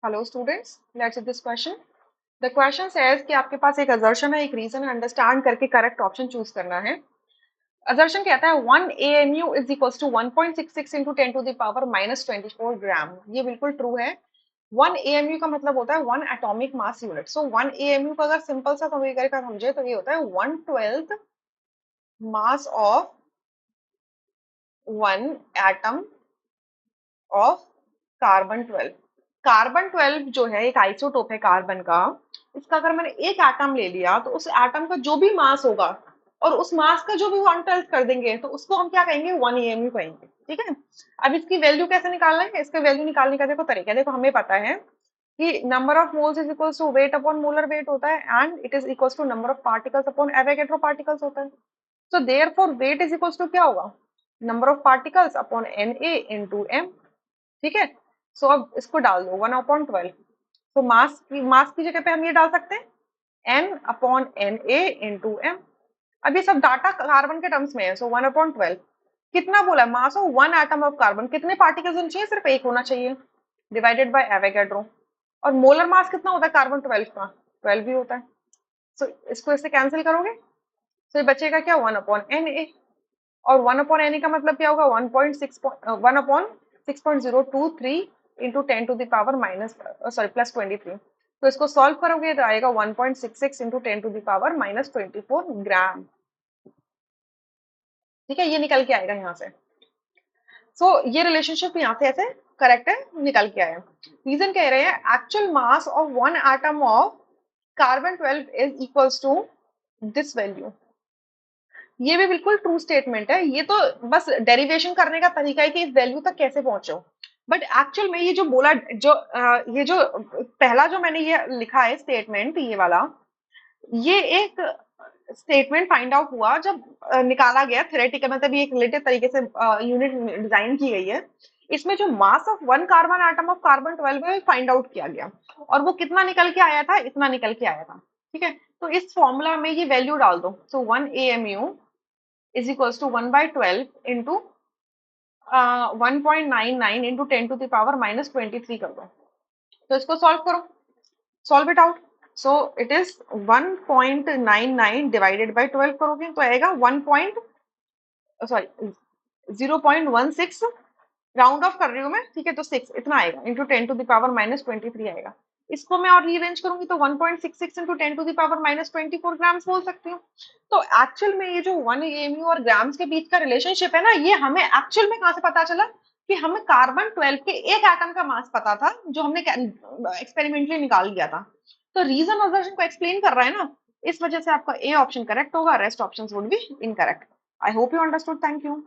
Hello students, let's this question. The question says कि आपके पास एक असर्शन है, एक रीजन है, अंडरस्टैंड करके करेक्ट ऑप्शन चूज करना है। असर्शन कहता है 1 AMU is equals to 1.66 into 10 to the power -24 gram. ये बिल्कुल ट्रू है। 1 AMU का मतलब होता है 1 एटॉमिक मास यूनिट। सो 1 AMU का अगर सिंपल सा समीकरण का समझे तो ये होता है 1/12 मास of 1 atom of carbon 12। Carbon 12 जो है एक आइसोटोप है कार्बन का। इसका अगर मैंने एक एटम ले लिया तो उस एटम का जो भी मास होगा और उस मास का जो भी 1/12 कर देंगे तो उसको हम क्या कहेंगे, 1 AMU कहेंगे। ठीक है। अब इसकी वैल्यू कैसे निकालना है, इसका वैल्यू निकालने का देखो तरीका। देखो हमें पता है कि number of moles is equals to weight upon molar weight होता है and it is equals to number of particles upon Avogadro particles होता है। So therefore weight is equals to क्या होगा, number of particles upon Na into m। ठीक है। सो अब इसको डाल दो 1/12। तो मास की जगह पे हम ये डाल सकते हैं n/Na इंटू m। अब ये सब डाटा कार्बन के टर्म्स में है। सो 1/12 कितना बोला है, मास ऑफ 1 एटम ऑफ कार्बन। कितने पार्टिकल्स होने चाहिए, सिर्फ एक होना चाहिए, डिवाइडेड बाय एवोगैड्रो। और मोलर मास कितना होता है कार्बन 12 का, 12 भी होता है। सो इसको इससे कैंसिल करोगे तो ये बचेगा क्या, 1/Na। और 1/Na का मतलब क्या होगा, 1/6.023 इंटू 10 टू द पावर +23। तो इसको सॉल्व करोगे तो आएगा 1.66 इंटू 10 टू द पावर -24 ग्राम। ठीक है, ये निकल के आएगा यहाँ से। सो ये रिलेशनशिप यहाँ से ऐसे करेक्ट है, निकल के आया। रीजन कह रहे हैं actual mass of 1 atom of carbon 12 is equals to this value. ये भी बिल्कुल ट्रू स्टेटमेंट है। ये तो बस डेरिवेशन करने का तरीका है कि इस वैल्यू तक कैसे पहुंचो। बट एक्चुअल में ये जो बोला, ये जो पहला जो मैंने ये लिखा है स्टेटमेंट, ये वाला, ये एक स्टेटमेंट फाइंड आउट हुआ जब निकाला गया थ्योरेटिकल, मतलब ये एक रिलेटेड तरीके से यूनिट डिजाइन की गई है। इसमें जो मास of 1 carbon atom of carbon 12 है फाइंड आउट किया गया और वो कितना निकल के आया था, इतना निकल के आया था। ठीक है। तो इस फॉर्मूला में ये वैल्यू डाल दो। सो 1 AMU is equals to 1/12 into 1.99 into 10 to the power -23 कर दो। तो इसको सॉल्व करो, solve it out. So it is 1.99 divided by 12 करोगे तो आएगा 0.16। राउंड ऑफ कर रही हूँ मैं, ठीक है, तो 6 इतना आएगा इंटू 10 टू द पावर -23 आएगा। इसको मैं और रीअरेंज करूंगी तो 1.66 into 10 to the power -24 grams बोल सकती हूँ। तो एक्चुअल में ये जो 1 AMU और ग्राम्स के बीच का रिलेशनशिप है ना, ये हमें एक्चुअल में कहाँ से पता चला कि हमें कार्बन 12 के एक एटम का मास पता था जो हमने एक्सपेरिमेंटली निकाल लिया था। तो रीजन ऑब्जर्वेशन को एक्सप्लेन कर रहा है ना, इस वजह से आपका ए ऑप्शन करेक्ट होगा, rest options would be incorrect. I hope you understood. Thank you.